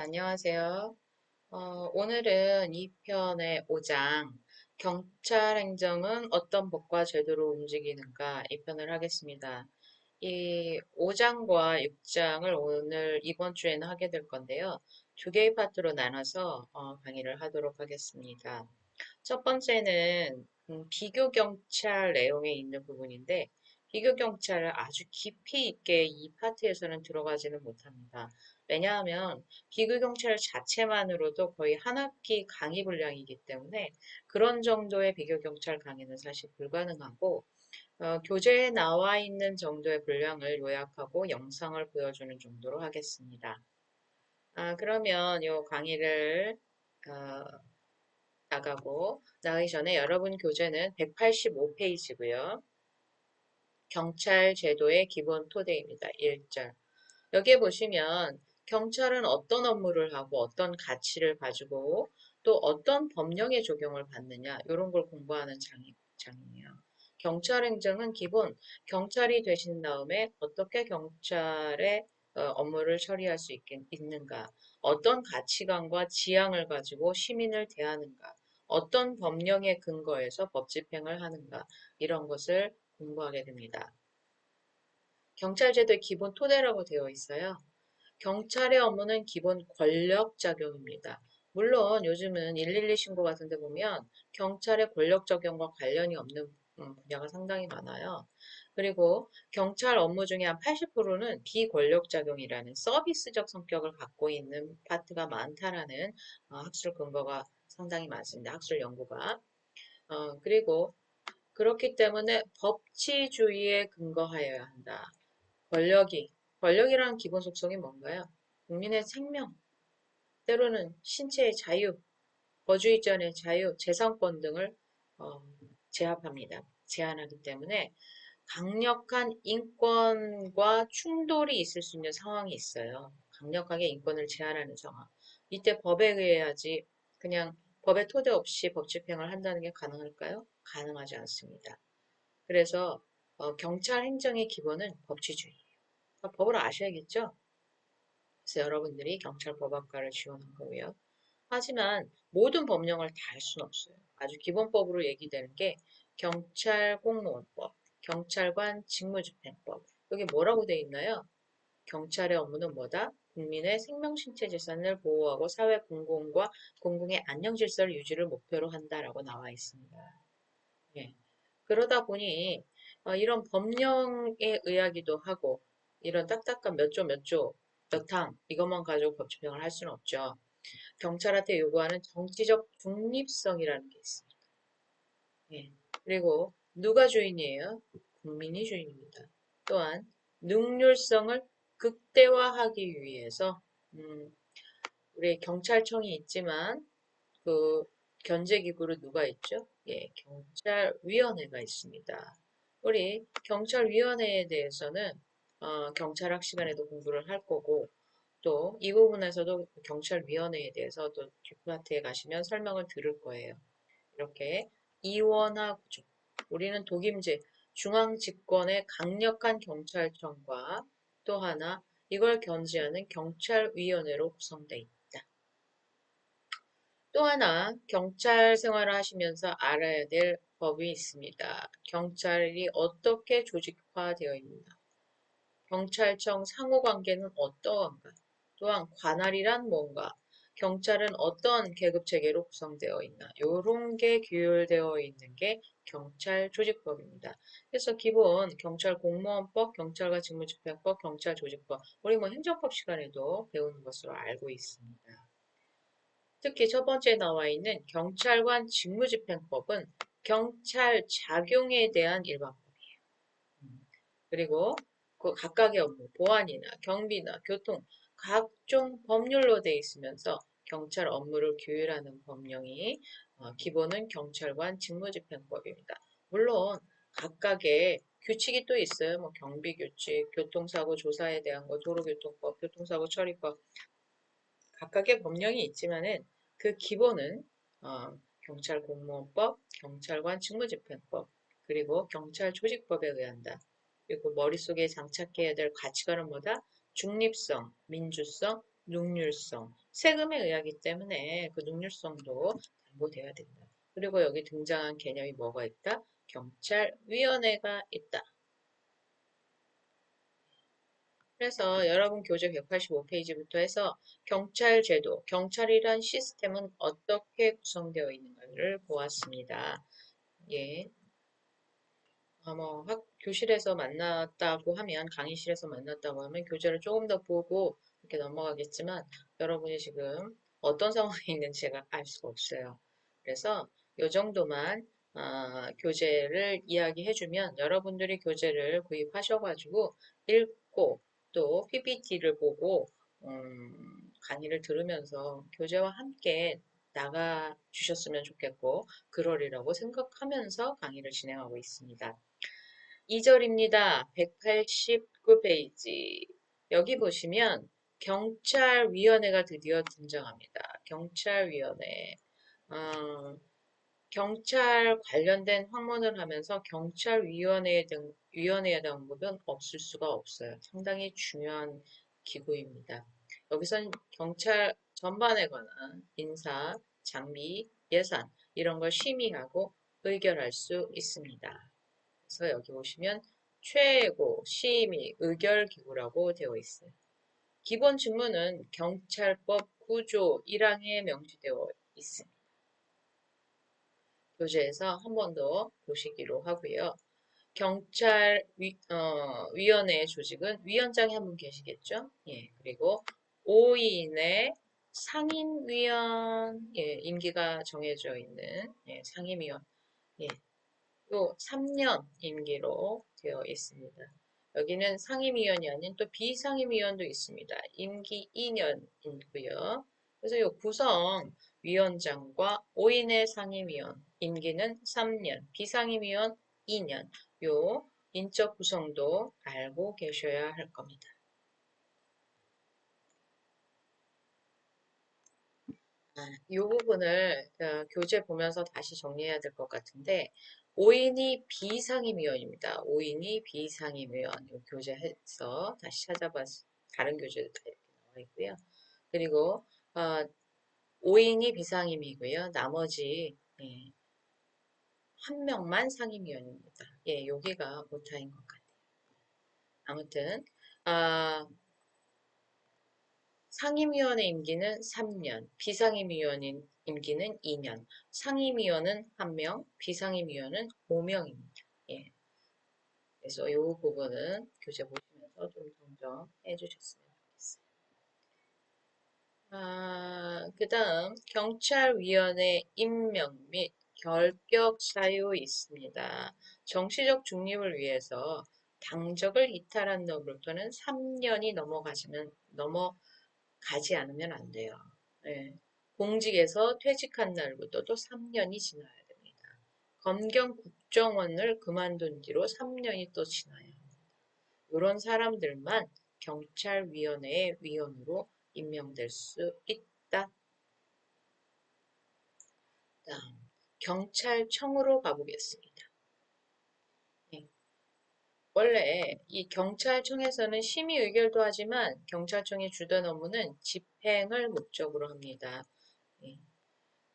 안녕하세요. 오늘은 2편의 5장, 경찰 행정은 어떤 법과 제도로 움직이는가, 이 편을 하겠습니다. 이 5장과 6장을 오늘 이번 주에는 하게 될 건데요. 두 개의 파트로 나눠서 강의를 하도록 하겠습니다. 첫 번째는 비교 경찰 내용에 있는 부분인데, 비교 경찰을 아주 깊이 있게 이 파트에서는 들어가지는 못합니다. 왜냐하면 비교 경찰 자체만으로도 거의 한 학기 강의 분량이기 때문에 그런 정도의 비교 경찰 강의는 사실 불가능하고, 교재에 나와 있는 정도의 분량을 요약하고 영상을 보여주는 정도로 하겠습니다. 그러면 이 강의를 어, 나가기 전에 여러분 교재는 185페이지고요. 경찰 제도의 기본 토대입니다. 1절. 여기에 보시면 경찰은 어떤 업무를 하고 어떤 가치를 가지고 또 어떤 법령의 적용을 받느냐 이런 걸 공부하는 장이에요. 경찰 행정은 기본 경찰이 되신 다음에 어떻게 경찰의 업무를 처리할 수 있는가, 어떤 가치관과 지향을 가지고 시민을 대하는가, 어떤 법령에 근거해서 법 집행을 하는가 이런 것을 공부하게 됩니다. 경찰제도의 기본 토대라고 되어 있어요. 경찰의 업무는 기본 권력작용입니다. 물론 요즘은 112 신고 같은 데 보면 경찰의 권력적용과 관련이 없는 분야가 상당히 많아요. 그리고 경찰 업무 중에 한 80%는 비권력작용이라는 서비스적 성격을 갖고 있는 파트가 많다라는 학술 근거가 상당히 많습니다. 학술 연구가. 그리고 그렇기 때문에 법치주의에 근거하여야 한다. 권력이라는 기본 속성이 뭔가요? 국민의 생명, 때로는 신체의 자유, 거주의전의 자유, 재산권 등을 어, 제압합니다. 제한하기 때문에 강력한 인권과 충돌이 있을 수 있는 상황이 있어요. 강력하게 인권을 제한하는 상황. 이때 법에 의해야지 그냥 법의 토대 없이 법 집행을 한다는 게 가능할까요? 가능하지 않습니다. 그래서 경찰 행정의 기본은 법치주의예요. 법을 아셔야겠죠? 그래서 여러분들이 경찰법학과를 지원한 거고요. 하지만 모든 법령을 다 할 수는 없어요. 아주 기본법으로 얘기되는 게 경찰공무원법, 경찰관 직무집행법. 여기 뭐라고 돼 있나요? 경찰의 업무는 뭐다? 국민의 생명, 신체, 재산을 보호하고 사회 공공과 공공의 안녕 질서를 유지를 목표로 한다라고 나와 있습니다. 예. 그러다 보니 이런 법령에 의하기도 하고 이런 딱딱한 몇 조, 몇 항 이것만 가지고 법 집행을 할 수는 없죠. 경찰한테 요구하는 정치적 중립성이라는 게 있습니다. 예. 그리고 누가 주인이에요? 국민이 주인입니다. 또한 능률성을 극대화하기 위해서 우리 경찰청이 있지만 그 견제기구로 누가 있죠? 예, 경찰위원회가 있습니다. 우리 경찰위원회에 대해서는 경찰학 시간에도 공부를 할 거고 또 이 부분에서도 경찰위원회에 대해서 또 뒷파트에 가시면 설명을 들을 거예요. 이렇게 이원화 구조. 우리는 독임제, 중앙집권의 강력한 경찰청과 또 하나 이걸 견제하는 경찰위원회로 구성되어 있다. 또 하나 경찰 생활을 하시면서 알아야 될 법이 있습니다. 경찰이 어떻게 조직화되어 있나? 경찰청 상호관계는 어떠한가? 또한 관할이란 뭔가? 경찰은 어떤 계급체계로 구성되어 있나? 이런 게 규율되어 있는 게 경찰 조직법입니다. 그래서 기본 경찰 공무원법, 경찰관 직무집행법, 경찰 조직법, 우리 뭐 행정법 시간에도 배우는 것으로 알고 있습니다. 특히 첫 번째 나와 있는 경찰관 직무집행법은 경찰 작용에 대한 일반법이에요. 그리고 그 각각의 업무, 보안이나 경비나 교통, 각종 법률로 되어 있으면서 경찰 업무를 규율하는 법령이 기본은 경찰관 직무집행법입니다. 물론 각각의 규칙이 또 있어요. 뭐 경비규칙, 교통사고 조사에 대한 거, 도로교통법, 교통사고 처리법, 각각의 법령이 있지만은 그 기본은 경찰공무원법, 경찰관 직무집행법, 그리고 경찰조직법에 의한다. 그리고 머릿속에 장착해야 될 가치관은 뭐다? 중립성, 민주성, 능률성. 세금에 의하기 때문에 그 능률성도 담보돼야 된다. 그리고 여기 등장한 개념이 뭐가 있다? 경찰위원회가 있다. 그래서 여러분 교재 185페이지부터 해서 경찰제도, 경찰이란 시스템은 어떻게 구성되어 있는가를 보았습니다. 예. 교실에서 만났다고 하면, 강의실에서 만났다고 하면 교재를 조금 더 보고 이렇게 넘어가겠지만 여러분이 지금 어떤 상황에 있는지 제가 알 수가 없어요. 그래서 이 정도만 교재를 이야기해주면 여러분들이 교재를 구입하셔가지고 읽고 또 PPT를 보고 강의를 들으면서 교재와 함께 나가 주셨으면 좋겠고 그러리라고 생각하면서 강의를 진행하고 있습니다. 2절입니다. 189페이지. 여기 보시면 경찰위원회가 드디어 등장합니다. 경찰위원회. 어, 경찰 관련된 학문을 하면서 위원회에 대한 부분 없을 수가 없어요. 상당히 중요한 기구입니다. 여기선 경찰 전반에 관한 인사, 장비, 예산 이런 걸 심의하고 의결할 수 있습니다. 그래서 여기 보시면 최고 심의 의결 기구라고 되어 있어요. 기본 직무는 경찰법 9조 1항에 명시되어 있습니다. 교재에서 한 번 더 보시기로 하고요. 위원회의 조직은 위원장이 한 분 계시겠죠? 예, 그리고 5인의 상임위원, 예, 임기가 정해져 있는 예, 상임위원, 예, 또 3년 임기로 되어 있습니다. 여기는 상임위원이 아닌 또 비상임위원도 있습니다. 임기 2년이고요. 그래서 이 구성 위원장과 5인의 상임위원 임기는 3년, 비상임위원 2년. 요 인적 구성도 알고 계셔야 할 겁니다. 이 부분을 교재 보면서 다시 정리해야 될 것 같은데 5인이 비상임위원입니다. 5인이 비상임위원 이 교재에서 다시 찾아봐 다른 교재도 다 이렇게 나와 있고요. 그리고 5인이 비상임이고요. 나머지 예, 한 명만 상임위원입니다. 예, 여기가 오타인 것 같아요. 아무튼 상임위원의 임기는 3년, 비상임위원인 임기는 2년, 상임위원은 1명, 비상임위원은 5명입니다. 예. 그래서 이 부분은 교재 보시면서 좀 정정해 주셨으면 좋겠어요. 그 다음 경찰위원회 임명 및 결격 사유 있습니다. 정치적 중립을 위해서 당적을 이탈한 놈으로부터는 3년이 넘어가지 않으면 안 돼요. 예. 공직에서 퇴직한 날부터 또 3년이 지나야 됩니다. 검경 국정원을 그만둔 뒤로 3년이 또 지나야 합니다. 이런 사람들만 경찰위원회의 위원으로 임명될 수 있다. 다음, 경찰청으로 가보겠습니다. 예. 원래 이 경찰청에서는 심의 의결도 하지만 경찰청의 주된 업무는 집행을 목적으로 합니다. 예.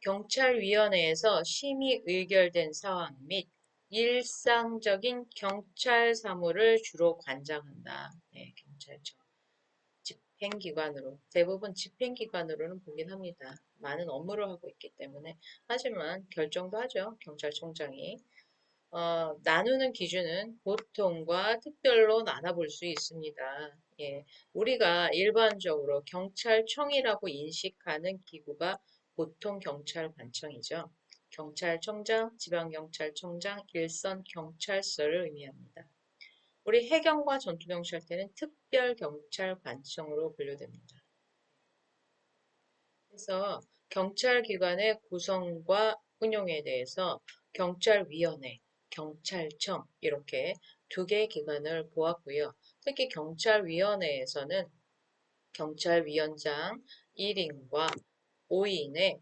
경찰위원회에서 심의 의결된 사항 및 일상적인 경찰 사무를 주로 관장한다. 네, 경찰청. 집행기관으로, 대부분 집행기관으로는 보긴 합니다. 많은 업무를 하고 있기 때문에. 하지만 결정도 하죠. 경찰청장이. 나누는 기준은 보통과 특별로 나눠볼 수 있습니다. 예, 우리가 일반적으로 경찰청이라고 인식하는 기구가 보통 경찰관청이죠. 경찰청장, 지방경찰청장, 일선경찰서를 의미합니다. 우리 해경과 전투경찰대는 특별경찰관청으로 분류됩니다. 그래서 경찰기관의 구성과 운용에 대해서 경찰위원회, 경찰청 이렇게 두 개의 기관을 보았고요. 특히 경찰위원회에서는 경찰위원장 1인과 5인의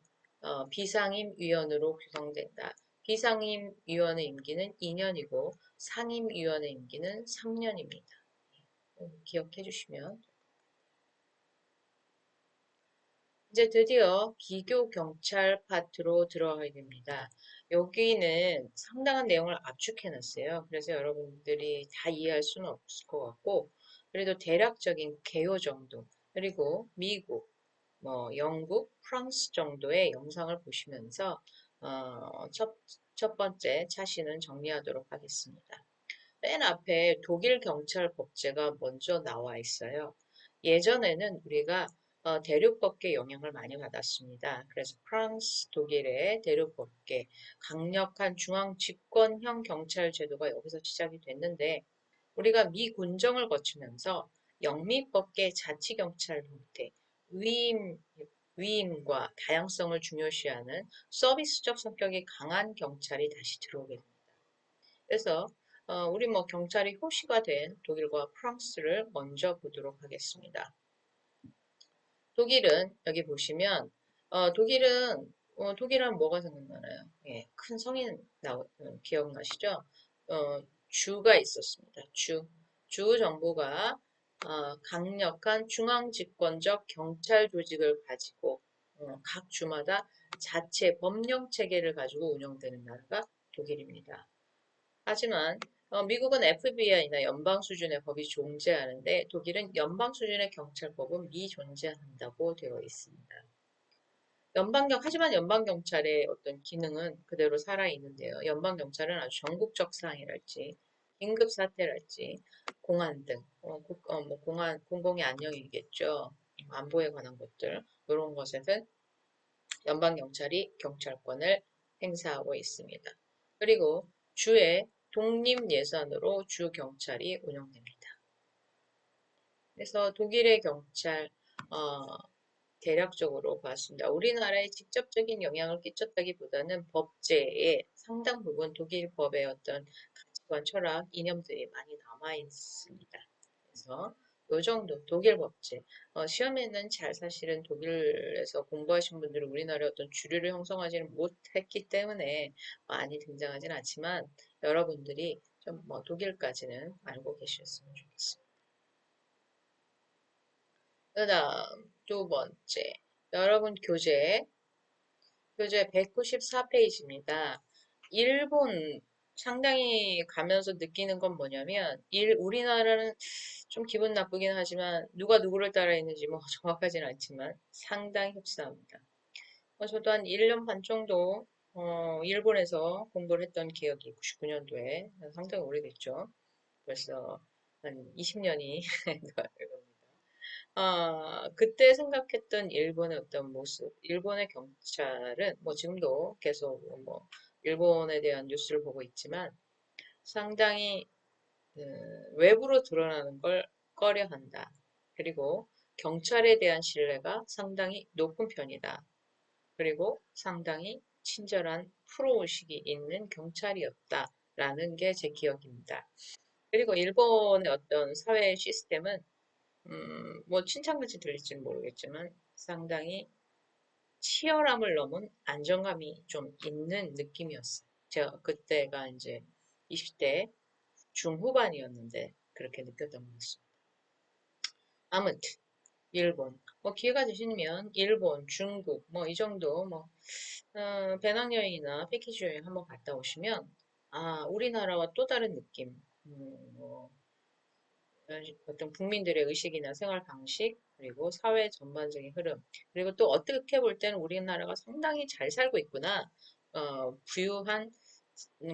비상임위원으로 구성된다. 비상임위원의 임기는 2년이고 상임위원의 임기는 3년입니다. 기억해 주시면 이제 드디어 비교 경찰 파트로 들어가게 됩니다. 여기는 상당한 내용을 압축해 놨어요. 그래서 여러분들이 다 이해할 수는 없을 것 같고, 그래도 대략적인 개요 정도, 그리고 미국, 영국, 프랑스 정도의 영상을 보시면서 첫 번째 차시는 정리하도록 하겠습니다. 맨 앞에 독일 경찰 법제가 먼저 나와 있어요. 예전에는 우리가 대륙법계 영향을 많이 받았습니다. 그래서 프랑스, 독일의 대륙법계, 강력한 중앙 집권형 경찰 제도가 여기서 시작이 됐는데 우리가 미 군정을 거치면서 영미법계 자치경찰 형태, 위임, 위임과 다양성을 중요시하는 서비스적 성격이 강한 경찰이 다시 들어오게 됩니다. 그래서 우리 뭐 경찰이 호시가 된 독일과 프랑스를 먼저 보도록 하겠습니다. 독일은 여기 보시면 독일은 뭐가 생각나나요? 예, 큰 성인 기억나시죠? 주가 있었습니다. 주 정부가 강력한 중앙 집권적 경찰 조직을 가지고 각 주마다 자체 법령 체계를 가지고 운영되는 나라가 독일입니다. 하지만 미국은 FBI나 연방 수준의 법이 존재하는데 독일은 연방 수준의 경찰법은 미존재한다고 되어 있습니다. 하지만 연방경찰의 어떤 기능은 그대로 살아있는데요. 연방경찰은 아주 전국적 사항이랄지, 긴급사태랄지, 공안 등, 공공의 안녕이겠죠. 안보에 관한 것들, 이런 것에는 연방경찰이 경찰권을 행사하고 있습니다. 그리고 주의 독립예산으로 주 경찰이 운영됩니다. 그래서 독일의 경찰 대략적으로 봤습니다. 우리나라에 직접적인 영향을 끼쳤다기보다는 법제에 상당 부분 독일 법의 어떤 가치관, 철학, 이념들이 많이 남아 있습니다. 그래서 요 정도 독일 법제. 시험에는 잘 사실은 독일에서 공부하신 분들은 우리나라의 어떤 주류를 형성하지는 못했기 때문에 많이 등장하진 않지만 여러분들이 좀 독일까지는 알고 계셨으면 좋겠습니다. 그다음 두 번째, 여러분 교재 194페이지입니다. 일본 상당히 가면서 느끼는 건 뭐냐면 우리나라는 좀 기분 나쁘긴 하지만 누가 누구를 따라 있는지 뭐 정확하진 않지만 상당히 흡사합니다. 저도 한 1년 반 정도 일본에서 공부를 했던 기억이 99년도에 상당히 오래됐죠. 벌써 한 20년이 그때 생각했던 일본의 어떤 모습, 일본의 경찰은 뭐 지금도 계속 뭐 일본에 대한 뉴스를 보고 있지만 상당히 외부로 드러나는 걸 꺼려한다. 그리고 경찰에 대한 신뢰가 상당히 높은 편이다. 그리고 상당히 친절한 프로의식이 있는 경찰이었다라는 게 제 기억입니다. 그리고 일본의 어떤 사회 시스템은 뭐 칭찬같이 들릴지는 모르겠지만 상당히 치열함을 넘은 안정감이 좀 있는 느낌이었어요. 제가 그때가 이제 20대 중후반이었는데 그렇게 느꼈던 것 같습니다. 아무튼 일본 뭐 기회가 되시면 일본, 중국 뭐 이 정도 뭐 배낭여행이나 패키지 여행 한번 갔다 오시면 우리나라와 또 다른 느낌 뭐 어떤 국민들의 의식이나 생활 방식, 그리고 사회 전반적인 흐름, 그리고 또 어떻게 볼 때는 우리나라가 상당히 잘 살고 있구나. 부유한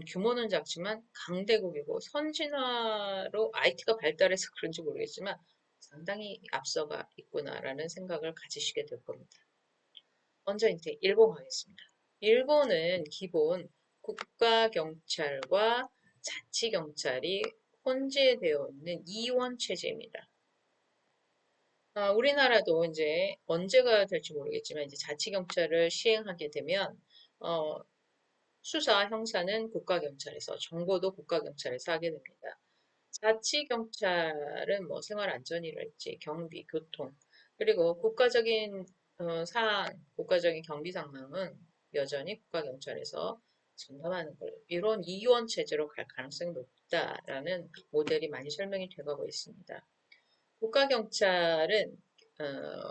규모는 작지만 강대국이고 선진화로 IT가 발달해서 그런지 모르겠지만 상당히 앞서가 있구나라는 생각을 가지시게 될 겁니다. 먼저 이제 일본 가겠습니다. 일본은 기본 국가경찰과 자치경찰이 혼재되어 있는 이원 체제입니다. 우리나라도 이제 언제가 될지 모르겠지만 이제 자치경찰을 시행하게 되면 어, 수사, 형사는 국가경찰에서, 정보도 국가경찰에서 하게 됩니다. 자치경찰은 뭐 생활안전이랄지 경비, 교통, 그리고 국가적인 사안, 국가적인 경비 상황은 여전히 국가경찰에서 전담하는 걸로 이런 이원 체제로 갈 가능성이 높다라는 모델이 많이 설명이 돼가고 있습니다. 국가경찰은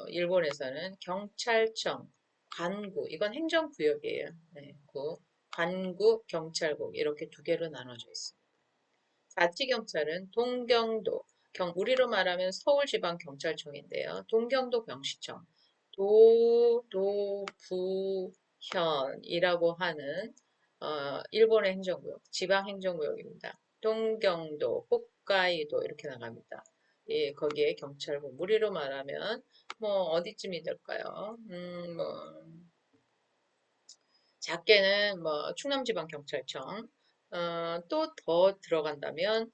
일본에서는 경찰청, 관구, 이건 행정구역이에요. 네, 관구, 경찰국 이렇게 두 개로 나눠져 있습니다. 자치경찰은 동경도, 우리로 말하면 서울지방경찰청인데요. 동경도 경시청, 도부현이라고 하는 일본의 행정구역, 지방행정구역입니다. 동경도, 홋카이도 이렇게 나갑니다. 예, 거기에 경찰국, 우리로 말하면 뭐 어디쯤이 될까요? 작게는 뭐 충남지방경찰청, 또 더 들어간다면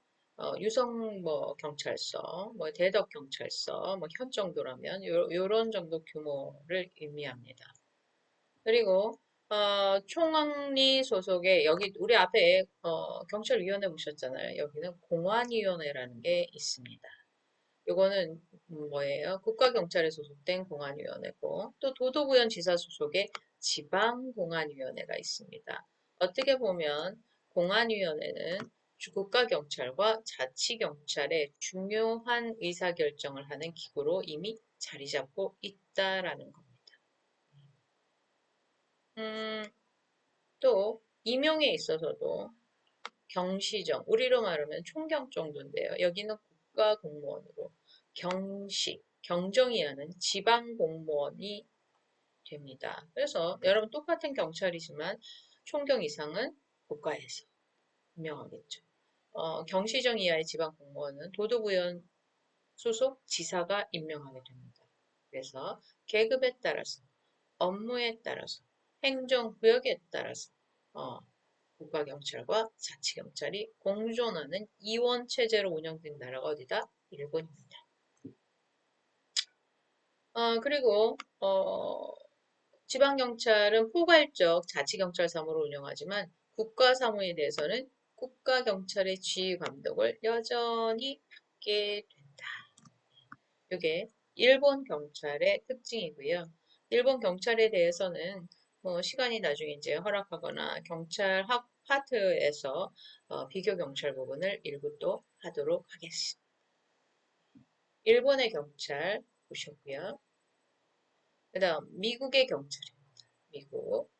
유성 뭐 경찰서, 뭐 대덕 경찰서, 뭐 현 정도라면 요런 정도 규모를 의미합니다. 그리고 총리 소속의 여기 우리 앞에 경찰위원회 보셨잖아요. 여기는 공안위원회라는 게 있습니다. 요거는 뭐예요? 국가경찰에 소속된 공안위원회고 또 도도부현 지사 소속의 지방공안위원회가 있습니다. 어떻게 보면 공안위원회는 국가경찰과 자치경찰의 중요한 의사결정을 하는 기구로 이미 자리 잡고 있다라는 겁니다. 또 임용에 있어서도 경시정, 우리로 말하면 총경 정도인데요. 여기는 국가공무원으로 경정이 하는 지방공무원이 됩니다. 그래서 여러분 똑같은 경찰이지만 총경 이상은 국가에서 임명하겠죠. 경시정 이하의 지방공무원은 도도부현 소속 지사가 임명하게 됩니다. 그래서 계급에 따라서, 업무에 따라서, 행정구역에 따라서 국가경찰과 자치경찰이 공존하는 이원 체제로 운영된 나라가 어디다? 일본입니다. 그리고 지방경찰은 포괄적 자치경찰 사무를 운영하지만 국가사무에 대해서는 국가경찰의 지휘 감독을 여전히 받게 된다. 이게 일본 경찰의 특징이고요. 일본 경찰에 대해서는 뭐 시간이 나중에 이제 허락하거나 경찰 학 파트에서 비교 경찰 부분을 일부 또 하도록 하겠습니다. 일본의 경찰 보셨고요. 그 다음 미국의 경찰입니다. 미국.